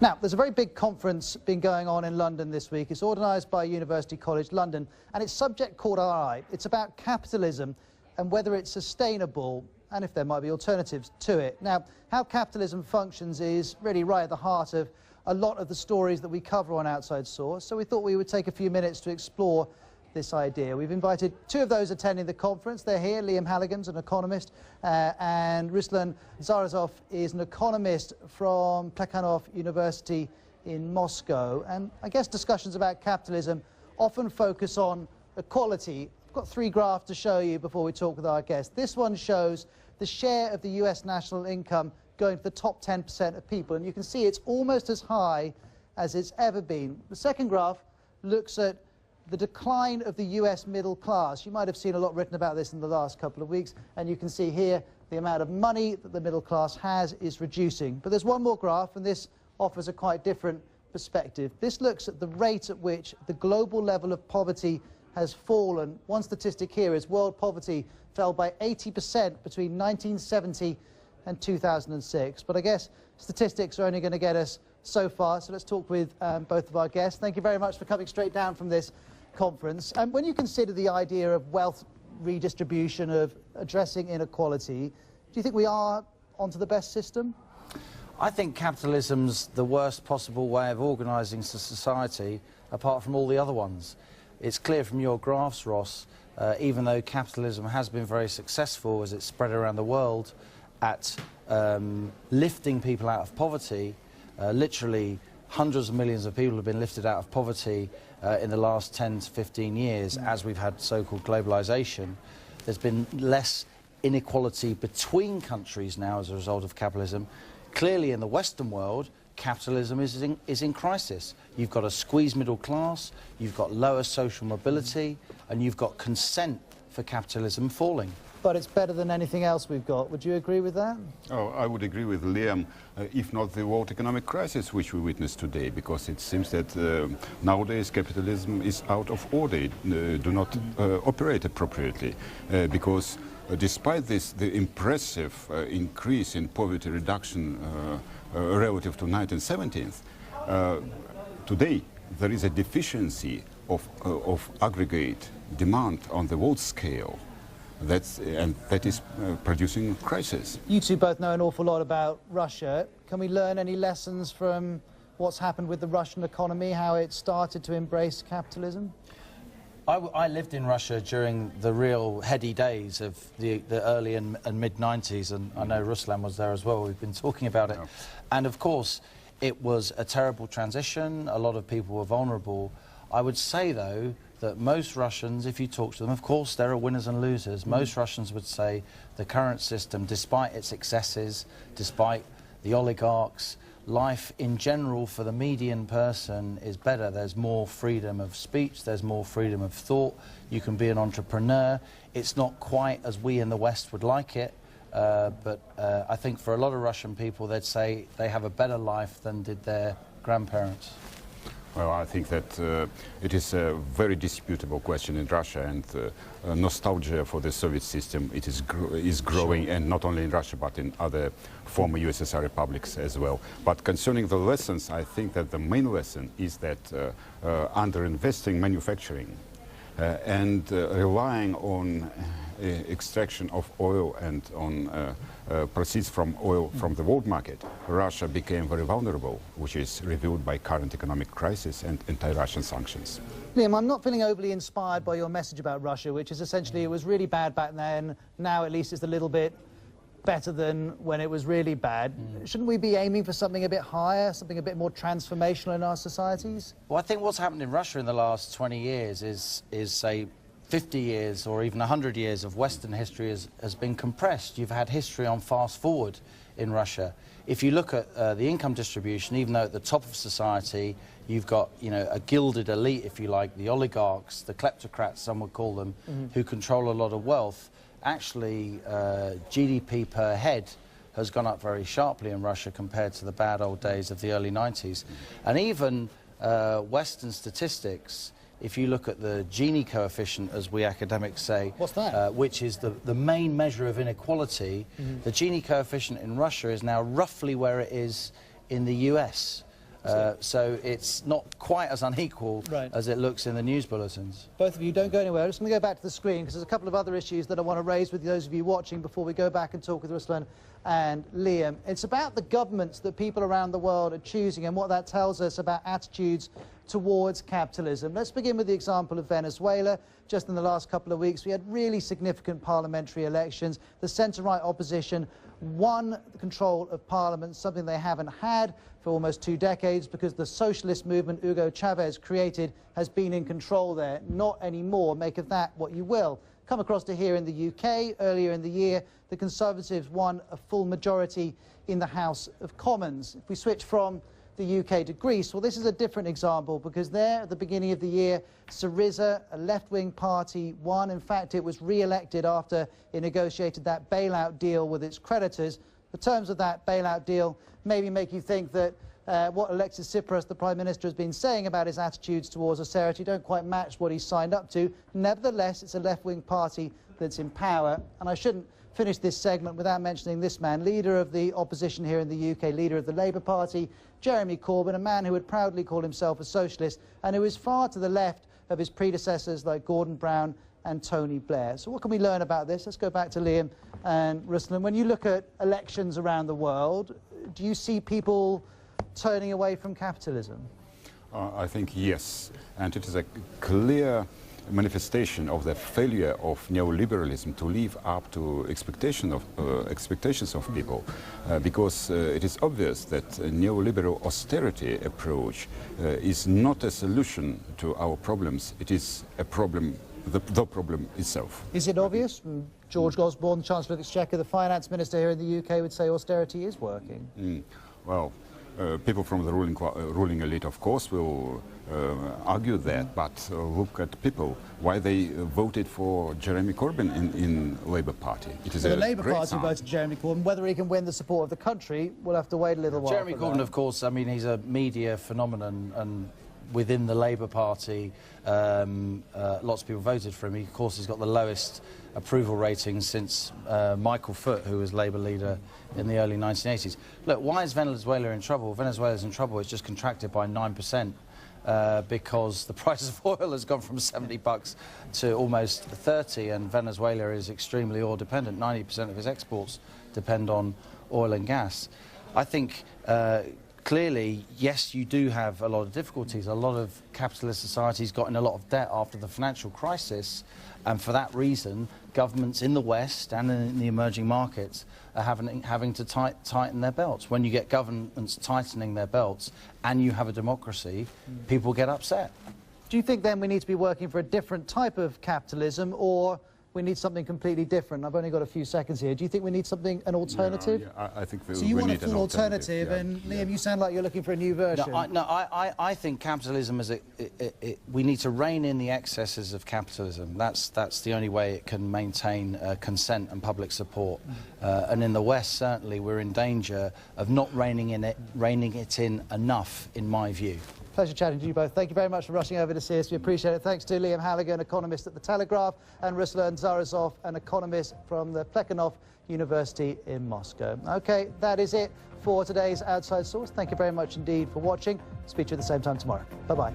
Now, there's a very big conference been going on in London this week. It's organised by University College London, and its subject caught our eye. It's about capitalism and whether it's sustainable and if there might be alternatives to it. Now, how capitalism functions is really right at the heart of a lot of the stories that we cover on Outside Source, so we thought we would take a few minutes to explore this idea. We've invited two of those attending the conference. They're here. Liam Halligan's an economist, and Ruslan Dzarasov is an economist from Plekhanov University in Moscow. And I guess discussions about capitalism often focus on equality. I've got three graphs to show you before we talk with our guests. This one shows the share of the US national income going to the top 10% of people, and you can see it's almost as high as it's ever been. The second graph looks at the decline of the US middle class. You might have seen a lot written about this in the last couple of weeks, and you can see here the amount of money that the middle class has is reducing. But there's one more graph, and this offers a quite different perspective. This looks at the rate at which the global level of poverty has fallen. One statistic here is world poverty fell by 80% between 1970 and 2006. But I guess statistics are only going to get us so far, so let's talk with both of our guests. Thank you very much for coming straight down from this conference. When you consider the idea of wealth redistribution, of addressing inequality, do you think we are onto the best system? I think capitalism's the worst possible way of organising society, apart from all the other ones. It's clear from your graphs, Ross, even though capitalism has been very successful as it's spread around the world at lifting people out of poverty, literally hundreds of millions of people have been lifted out of poverty in the last 10 to 15 years as we've had so-called globalisation. There's been less inequality between countries now as a result of capitalism. Clearly in the Western world, capitalism is in crisis. You've got a squeezed middle class, you've got lower social mobility, and you've got consent for capitalism falling. But it's better than anything else we've got. Would you agree with that? Oh, I would agree with Liam, if not the world economic crisis which we witness today, because it seems that nowadays capitalism is out of order, do not operate appropriately, because despite this, the impressive increase in poverty reduction relative to 1970s, today there is a deficiency of aggregate demand on the world scale. And that is producing crisis. You two both know an awful lot about Russia. Can we learn any lessons from what's happened with the Russian economy, how it started to embrace capitalism? I lived in Russia during the real heady days of the early and mid-90s, and I know Ruslan was there as well. We've been talking about it. And of course, it was a terrible transition. A lot of people were vulnerable. I would say, though, that most Russians, if you talk to them, of course there are winners and losers. Most Russians would say the current system, despite its excesses, despite the oligarchs, life in general for the median person is better. There's more freedom of speech, there's more freedom of thought, you can be an entrepreneur. It's not quite as we in the West would like it, but I think for a lot of Russian people they'd say they have a better life than did their grandparents. Well, I think that it is a very disputable question in Russia, and nostalgia for the Soviet system is growing, and not only in Russia but in other former USSR republics as well. But concerning the lessons, I think that the main lesson is that underinvesting manufacturing and relying on extraction of oil and on proceeds from oil from the world market, Russia became very vulnerable, which is revealed by current economic crisis and anti-Russian sanctions. Liam, I'm not feeling overly inspired by your message about Russia, which is essentially it was really bad back then, now at least it's a little bit better than when it was really bad. Shouldn't we be aiming for something a bit higher, something a bit more transformational in our societies? Well, I think what's happened in Russia in the last 20 years is say, 50 years or even 100 years of Western history has been compressed. You've had history on fast forward in Russia. If you look at the income distribution, even though at the top of society you've got, you know, a gilded elite, if you like, the oligarchs, the kleptocrats, some would call them, who control a lot of wealth, actually GDP per head has gone up very sharply in Russia compared to the bad old days of the early 90s. And even Western statistics, if you look at the Gini coefficient, as we academics say, what's that? Which is the main measure of inequality, the Gini coefficient in Russia is now roughly where it is in the US. So it's not quite as unequal Right. as it looks in the news bulletins. Both of you, don't go anywhere. I'm just going to go back to the screen because there's a couple of other issues that I want to raise with those of you watching before we go back and talk with Ruslan and Liam. It's about the governments that people around the world are choosing and what that tells us about attitudes towards capitalism. Let's begin with the example of Venezuela. Just in the last couple of weeks, we had really significant parliamentary elections. The centre-right opposition won control of parliament, something they haven't had for almost 2 decades because the socialist movement Hugo Chavez created has been in control there. Not anymore. Make of that what you will. Come across to here in the UK. Earlier in the year, the Conservatives won a full majority in the House of Commons. If we switch from the UK to Greece, well, this is a different example because there, at the beginning of the year, Syriza, a left-wing party, won. In fact, it was re-elected after it negotiated that bailout deal with its creditors. The terms of that bailout deal maybe make you think that what Alexis Tsipras, the Prime Minister, has been saying about his attitudes towards austerity don't quite match what he's signed up to. Nevertheless, it's a left-wing party that's in power, and I shouldn't finish this segment without mentioning this man, leader of the opposition here in the UK, leader of the Labour Party, Jeremy Corbyn, a man who would proudly call himself a socialist and who is far to the left of his predecessors like Gordon Brown and Tony Blair. So what can we learn about this? Let's go back to Liam and Ruslan. When you look at elections around the world, do you see people turning away from capitalism? I think yes, and it is a clear manifestation of the failure of neoliberalism to live up to expectations of people, because it is obvious that a neoliberal austerity approach is not a solution to our problems. It is a problem, the problem itself. Is it obvious? George Osborne, Chancellor of the Exchequer, the Finance Minister here in the UK would say austerity is working. Well, people from the ruling elite, of course, will argue that, but look at people, why they voted for Jeremy Corbyn in Labour Party. It is the a Labour great Party sign. voted Jeremy Corbyn. Whether he can win the support of the country, we'll have to wait a little while. Jeremy Corbyn, of course, I mean, he's a media phenomenon, and within the Labour Party, lots of people voted for him. Of course, he's got the lowest approval rating since Michael Foot, who was Labour leader in the early 1980s. Look, why is Venezuela in trouble? Venezuela's in trouble. It's just contracted by 9%. Because the price of oil has gone from $70 to almost 30, and Venezuela is extremely oil dependent. 90% of its exports depend on oil and gas. I think clearly, yes, you do have a lot of difficulties. A lot of capitalist societies got in a lot of debt after the financial crisis, and for that reason, governments in the West and in the emerging markets are having to tighten their belts. When you get governments tightening their belts and you have a democracy, people get upset. Do you think then we need to be working for a different type of capitalism, or we need something completely different? I've only got a few seconds here. Do you think we need something, an alternative? Yeah, I think so you we want a need full an alternative, and Liam, you sound like you're looking for a new version. I think capitalism is we need to rein in the excesses of capitalism. That's the only way it can maintain consent and public support. And in the West, certainly, we're in danger of not reining it in enough, in my view. Pleasure chatting to you both. Thank you very much for rushing over to see us. We appreciate it. Thanks to Liam Halligan, economist at the Telegraph, and Ruslan Dzarasov, an economist from the Plekhanov University in Moscow. OK, that is it for today's Outside Source. Thank you very much indeed for watching. Speak to you at the same time tomorrow. Bye-bye.